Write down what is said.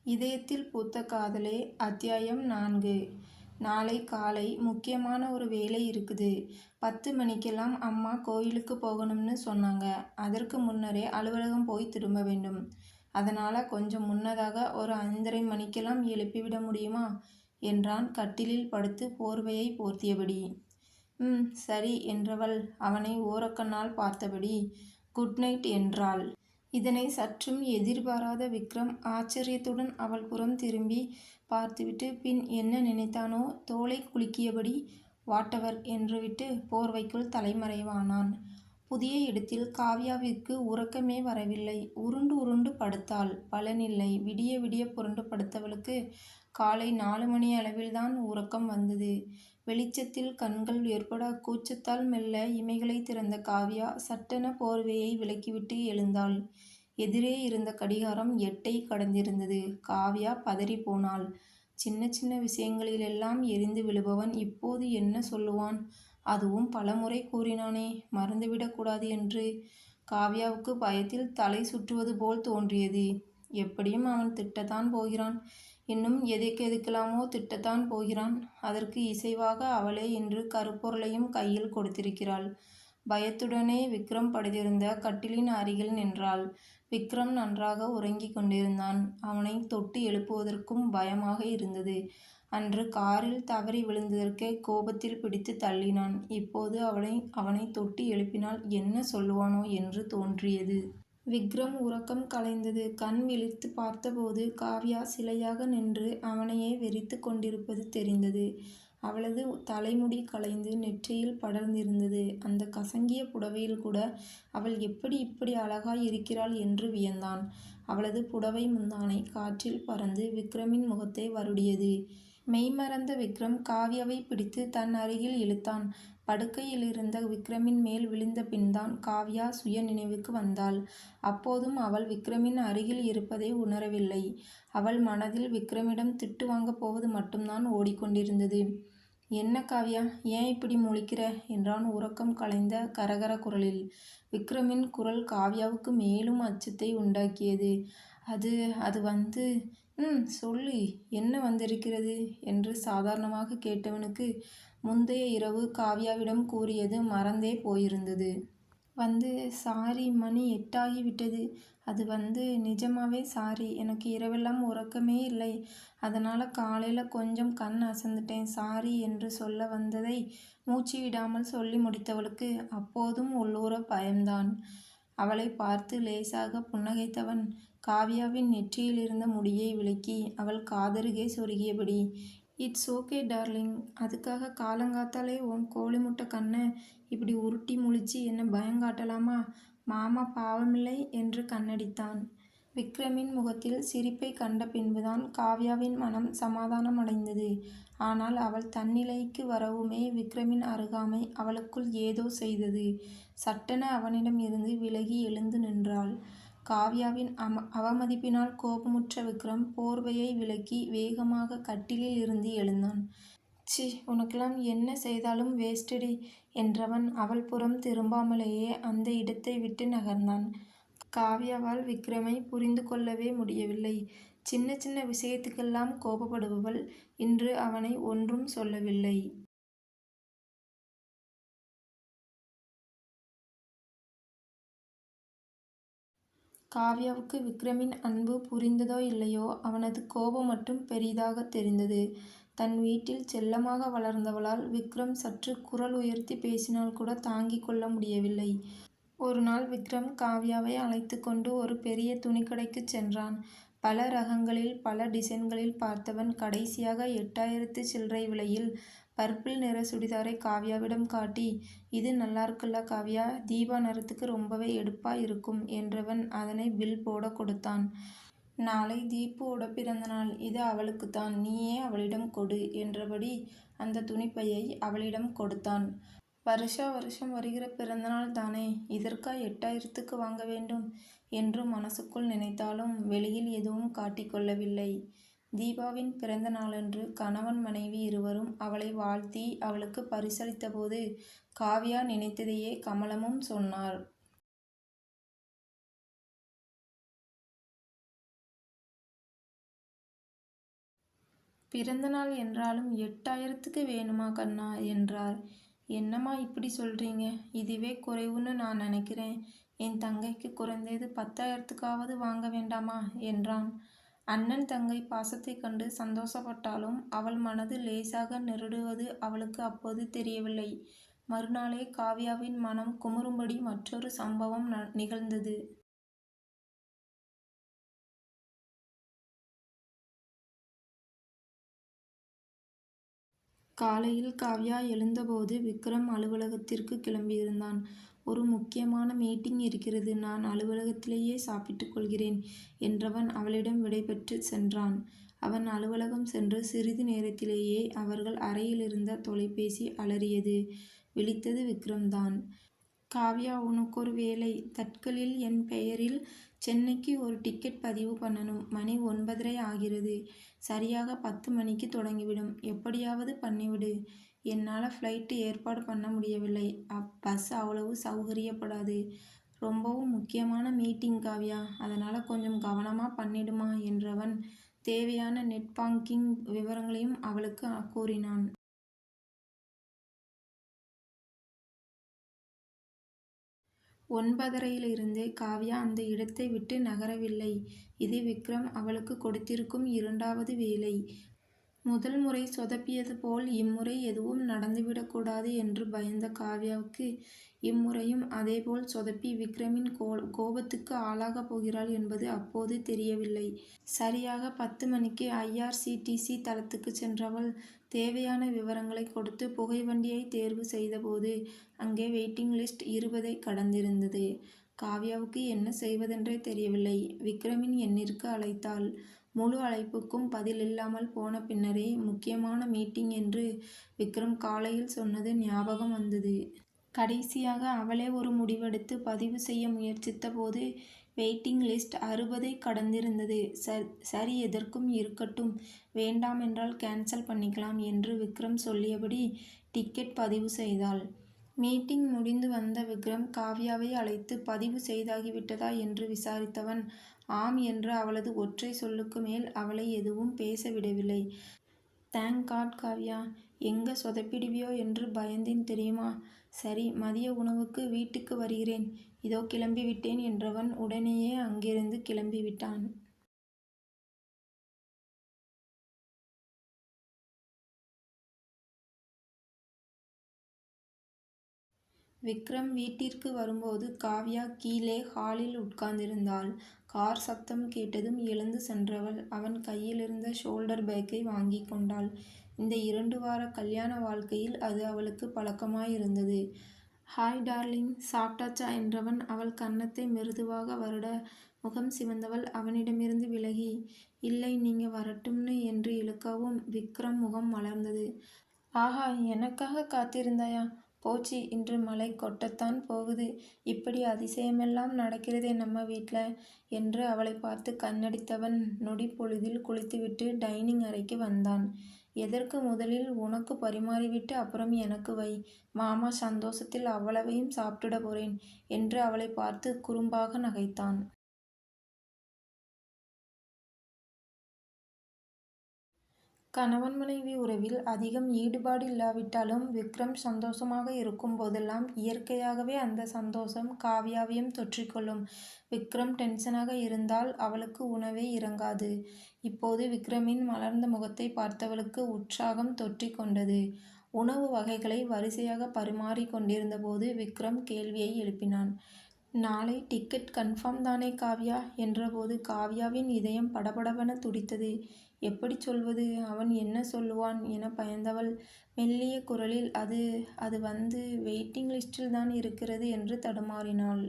இதயத்தில் பூத்த காதலே அத்தியாயம் 4. நாளை காலை முக்கியமான ஒரு வேலை இருக்குது. 10 மணிக்கெல்லாம் அம்மா கோயிலுக்கு போகணும்னு சொன்னாங்க. அதற்கு முன்னரே அலுவலகம் போய் திரும்ப வேண்டும். அதனால கொஞ்சம் முன்னதாக ஒரு 5:30 மணிக்கெல்லாம் எழுப்பிவிட முடியுமா என்றான் கட்டிலில் படுத்து போர்வையை போர்த்தியபடி. சரி என்றவள் அவனை ஓரக்கண்ணால் பார்த்தபடி குட் நைட் என்றாள். இதனை சற்றும் எதிர்பாராத விக்ரம் ஆச்சரியத்துடன் அவள் புறம் திரும்பி பார்த்துவிட்டு பின் என்ன நினைத்தானோ தோலை குலுக்கியபடி வாட்டவர் என்றுவிட்டு போர்வைக்குள் தலைமறைவானான். புதிய இடத்தில் காவ்யாவிற்கு உறக்கமே வரவில்லை. உருண்டு உருண்டு படுத்தாள். பலனில்லை. விடிய விடிய புரண்டு படுத்தவளுக்கு காலை 4 மணி அளவில்தான் உறக்கம் வந்தது. வெளிச்சத்தில் கண்கள் ஏற்பட கூச்சத்தால் மெல்ல இமைகளை திறந்த காவ்யா சட்டென போர்வையை விலக்கிவிட்டு எழுந்தாள். எதிரே இருந்த கடிகாரம் 8ஐ கடந்திருந்தது. காவ்யா பதறிப்போனாள். சின்ன சின்ன விஷயங்களிலெல்லாம் எரிந்து விழுபவன் இப்போது என்ன சொல்லுவான்? அதுவும் பலமுறை கூறினானே, மறந்துவிடக்கூடாது என்று. காவ்யாவுக்கு பயத்தில் தலை சுற்றுவது போல் தோன்றியது. எப்படியும் அவன் திட்டத்தான் போகிறான். இன்னும் எதற்கெல்லாமோ திட்டத்தான் போகிறான். அதற்கு இசைவாக அவளே இன்று கருப்பொருளையும் கையில் கொடுத்திருக்கிறாள். பயத்துடனே விக்ரம் படுத்திருந்த கட்டிலின் அருகில் நின்றாள். விக்ரம் நன்றாக உறங்கிக் கொண்டிருந்தான். அவனை தொட்டு எழுப்புவதற்கும் பயமாக இருந்தது. அன்று காரில் தவறி விழுந்ததற்கே கோபத்தில் பிடித்து தள்ளினான். இப்போது அவனை தொட்டு எழுப்பினால் என்ன சொல்லுவானோ என்று தோன்றியது. விக்ரம் உறக்கம் கலைந்தது. கண் விழித்து பார்த்தபோது காவ்யா சிலையாக நின்று அவனையே வெறித்து கொண்டிருப்பது தெரிந்தது. அவளது தலைமுடி கலைந்து நெற்றியில் படர்ந்திருந்தது. அந்த கசங்கிய புடவையில் கூட அவள் எப்படி இப்படி அழகாய் இருக்கிறாள் என்று வியந்தான். அவளது புடவை முந்தானை காற்றில் பறந்து விக்ரமின் முகத்தை வருடியது. மெய்மறந்த விக்ரம் காவ்யாவை பிடித்து தன் அருகில் இழுத்தான். படுக்கையிலிருந்த விக்ரமின் மேல் விழுந்த பின்தான் காவ்யா சுய நினைவுக்கு வந்தாள். அப்போதும் அவள் விக்ரமின் அருகில் இருப்பதை உணரவில்லை. அவள் மனதில் விக்ரமிடம் திட்டு வாங்கப் போவது மட்டும்தான் ஓடிக்கொண்டிருந்தது. என்ன காவ்யா, ஏன் இப்படி முழிக்கிற என்றான் உறக்கம் கலைந்த கரகர குரலில். விக்ரமின் குரல் காவ்யாவுக்கு மேலும் அச்சத்தை உண்டாக்கியது. அது வந்து சொல்லு, என்ன வந்திருக்கிறது என்று சாதாரணமாக கேட்டவனுக்கு முந்தைய இரவு காவ்யாவிடம் கூறியது மறந்தே போயிருந்தது. சாரி, மணி 8 ஆகிவிட்டது. நிஜமாவே சாரி. எனக்கு இரவெல்லாம் உறக்கமே இல்லை. அதனால் காலையில் கொஞ்சம் கண் அசந்துட்டேன். சாரி என்று சொல்ல வந்ததை மூச்சு விடாமல் சொல்லி முடித்தவளுக்கு அப்போதும் உள்ளூர பயம்தான். அவளை பார்த்து லேசாக புன்னகைத்தவன் காவ்யாவின் நெற்றியில் இருந்த முடியை விலக்கி அவள் காதருகே சொருகியபடி, இட்ஸ் ஓகே டார்லிங். அதுக்காக காலங்காத்தாலே உன் கோழி முட்டை கண்ணை இப்படி உருட்டி முழிச்சு என்ன பயங்காட்டலாமா? மாமா பாவமில்லை என்று கண்ணடித்தான். விக்ரமின் முகத்தில் சிரிப்பை கண்ட பின்புதான் காவ்யாவின் மனம் சமாதானம் அடைந்தது. ஆனால் அவள் தன்னிலைக்கு வரவுமே விக்ரமின் அருகாமை அவளுக்குள் ஏதோ செய்தது. சட்டென அவனிடம் இருந்து விலகி எழுந்து நின்றாள். காவ்யாவின் அவமதிப்பினால் கோபமுற்ற விக்ரம் போர்வையை விலக்கி வேகமாக கட்டிலில் இருந்து எழுந்தான். சி, உனக்கெல்லாம் என்ன செய்தாலும் வேஸ்டடி என்றவன் அவள் புறம் திரும்பாமலேயே அந்த இடத்தை விட்டு நகர்ந்தான். காவ்யாவால் விக்ரமை புரிந்து கொள்ளவே முடியவில்லை. சின்ன சின்ன விஷயத்துக்கெல்லாம் கோபப்படுபவள் இன்று அவனை ஒன்றும் சொல்லவில்லை. காவ்யாவுக்கு விக்ரமின் அன்பு புரிந்ததோ இல்லையோ, அவனது கோபம் மட்டும் பெரிதாக தெரிந்தது. தன் வீட்டில் செல்லமாக வளர்ந்தவளால் விக்ரம் சற்று குரல் உயர்த்தி பேசினால் கூட தாங்கிக் கொள்ள முடியவில்லை. ஒரு நாள் விக்ரம் காவ்யாவை அழைத்து கொண்டு ஒரு பெரிய துணிக்கடைக்கு சென்றான். பல ரகங்களில் பல டிசைன்களில் பார்த்தவன் கடைசியாக 8000 சில்லறை விலையில் பர்பிள் நிற சுடிதாரை காவ்யாவிடம் காட்டி, இது நல்லாருக்குல்ல காவ்யா, தீபா நிறத்துக்கு ரொம்பவே எடுப்பா இருக்கும் என்றவன் அதனை பில் போட கொடுத்தான். நாளை தீபுவோட பிறந்தநாள். இது அவளுக்குத்தான். நீயே அவளிடம் கொடு என்றபடி அந்த துணிப்பையை அவளிடம் கொடுத்தான். வருஷம் வருகிற பிறந்தநாள் தானே, இதற்கா 8000க்கு வாங்க வேண்டும் என்று மனசுக்குள் நினைத்தாலும் வெளியில் எதுவும் காட்டிக்கொள்ளவில்லை. தீபாவின் பிறந்த நாளன்று கணவன் மனைவி இருவரும் அவளை வாழ்த்தி அவளுக்கு பரிசளித்தபோது காவ்யா நினைத்ததையே கமலமும் சொன்னார். பிறந்தநாள் என்றாலும் 8000க்கு வேணுமா கண்ணா என்றார். என்னம்மா இப்படி சொல்றீங்க? இதுவே குறைவுன்னு நான் நினைக்கிறேன். என் தங்கைக்கு குறைந்தது 10,000த்துக்காவது வாங்க வேண்டாமா என்றான். அண்ணன் தங்கை பாசத்தைக் கண்டு சந்தோஷப்பட்டாலும் அவள் மனது லேசாக நெருடுவது அவளுக்கு அப்போது தெரியவில்லை. மறுநாளே காவ்யாவின் மனம் குமுறும்படி மற்றொரு சம்பவம் நிகழ்ந்தது. காலையில் காவ்யா எழுந்தபோது விக்ரம் அலுவலகத்திற்கு கிளம்பியிருந்தான். ஒரு முக்கியமான மீட்டிங் இருக்கிறது, நான் அலுவலகத்திலேயே சாப்பிட்டுக் கொள்கிறேன் என்றவன் அவளிடம் விடைபெற்று சென்றான். அவன் அலுவலகம் சென்று சிறிது நேரத்திலேயே அவர்கள் அறையிலிருந்த தொலைபேசி அலறியது. விழித்தது விக்ரம்தான். காவ்யா, உனக்கொரு வேலை. தட்கலில் என் பெயரில் சென்னைக்கு ஒரு டிக்கெட் பதிவு பண்ணணும். மணி 9:30 ஆகிறது. சரியாக 10 மணிக்கு தொடங்கிவிடும். எப்படியாவது பண்ணிவிடு. என்னால் ஃப்ளைட்டு ஏற்பாடு பண்ண முடியவில்லை. பஸ் அவ்வளவு சௌகரியப்படாது. ரொம்பவும் முக்கியமான மீட்டிங் காவ்யா, அதனால் கொஞ்சம் கவனமாக பண்ணிடுமா என்றவன் தேவையான நெட் பேங்கிங் விவரங்களையும் அவளுக்கு கூறினான். 9:30லிருந்தே காவ்யா அந்த இடத்தை விட்டு நகரவில்லை. இது விக்ரம் அவளுக்கு கொடுத்திருக்கும் 2வது வேலை. முதல் முறை சொதப்பியது போல் இம்முறை எதுவும் நடந்துவிடக்கூடாது என்று பயந்த காவ்யாவுக்கு இம்முறையும் அதேபோல் சொதப்பி விக்ரமின் கோபத்துக்கு ஆளாகப் போகிறாள் என்பது அப்போது தெரியவில்லை. சரியாக 10 மணிக்கு IRCTC தளத்துக்கு சென்றவள் தேவையான விவரங்களை கொடுத்து புகைவண்டியை தேர்வு செய்தபோது அங்கே வெயிட்டிங் லிஸ்ட் 20ஐ கடந்திருந்தது. காவ்யாவுக்கு என்ன செய்வதென்றே தெரியவில்லை. விக்ரமின் எண்ணிற்கு அழைத்தாள். முழு அழைப்புக்கும் பதிலில்லாமல் போன பின்னரே முக்கியமான மீட்டிங் என்று விக்ரம் காலையில் சொன்னது ஞாபகம் வந்தது. கடைசியாக அவளே ஒரு முடிவெடுத்து பதிவு செய்ய முயற்சித்த போது வெயிட்டிங் லிஸ்ட் 60ஐ கடந்திருந்தது. சரி, எதற்கும் இருக்கட்டும், வேண்டாமென்றால் கேன்சல் பண்ணிக்கலாம் என்று விக்ரம் சொல்லியபடி டிக்கெட் பதிவு செய்தாள். மீட்டிங் முடிந்து வந்த விக்ரம் காவ்யாவை அழைத்து பதிவு செய்தாகிவிட்டதா என்று விசாரித்தவன் ஆம் என்று அவளது ஒற்றை சொல்லுக்கு மேல் அவளை எதுவும் பேச விடவில்லை. தேங்க் காட் காவ்யா, எங்க சொதப்பிடுவியோ என்று பயந்தேன் தெரியுமா? சரி, மதிய உணவுக்கு வீட்டுக்கு வருகிறேன். இதோ கிளம்பிவிட்டேன் என்றவன் உடனேயே அங்கிருந்து கிளம்பிவிட்டான். விக்ரம் வீட்டிற்கு வரும்போது காவ்யா கீழே ஹாலில் உட்கார்ந்திருந்தாள். கார் சத்தம் கேட்டதும் எழுந்து சென்றவள் அவன் கையிலிருந்த ஷோல்டர் பேக்கை வாங்கி கொண்டாள். இந்த 2 வார கல்யாண வாழ்க்கையில் அது அவளுக்கு பழக்கமாயிருந்தது. ஹாய் டார்லிங், சாப்பிட்டாச்சா என்றவன் அவள் கன்னத்தை மிருதுவாக வருட முகம் சிவந்தவள் அவனிடமிருந்து விலகி, இல்லை, நீங்க வரட்டும்னு என்று இழுக்கவும் விக்ரம் முகம் மலர்ந்தது. ஆஹா, எனக்காக காத்திருந்தாயா? போச்சு, இன்று மழை கொட்டத்தான் போகுது. இப்படி அதிசயமெல்லாம் நடக்கிறதே நம்ம வீட்ல என்று அவளை பார்த்து கண்ணடித்தவன் நொடி பொழுதில் குளித்துவிட்டு டைனிங் அறைக்கு வந்தான். எதற்கு முதலில் உனக்கு பரிமாறிவிட்டு அப்புறம் எனக்கு வை. மாமா சந்தோஷத்தில் அவ்வளவையும் சாப்பிட்டுட போறேன் என்று அவளை பார்த்து குறும்பாக நகைத்தான். கணவன் மனைவி உறவில் அதிகம் ஈடுபாடு இல்லாவிட்டாலும் விக்ரம் சந்தோஷமாக இருக்கும் போதெல்லாம் இயற்கையாகவே அந்த சந்தோஷம் காவ்யாவையும் தொற்றிக்கொள்ளும். விக்ரம் டென்ஷனாக இருந்தால் அவளுக்கு உணவே இறங்காது. இப்போது விக்ரமின் மலர்ந்த முகத்தை பார்த்தவளுக்கு உற்சாகம் தொற்றிக் கொண்டது. உணவு வகைகளை வரிசையாக பரிமாறிக் கொண்டிருந்த போது விக்ரம் கேள்வியை எழுப்பினான். நாளை டிக்கெட் கன்ஃபார்ம் தானே காவ்யா என்றபோது காவ்யாவின் இதயம் படபடவென துடித்தது. எப்படி சொல்வது, அவன் என்ன சொல்லுவான் என பயந்தவள் மெல்லிய குரலில் அது வெயிட்டிங் லிஸ்டில் தான் இருக்கிறது என்று தடுமாறினாள்.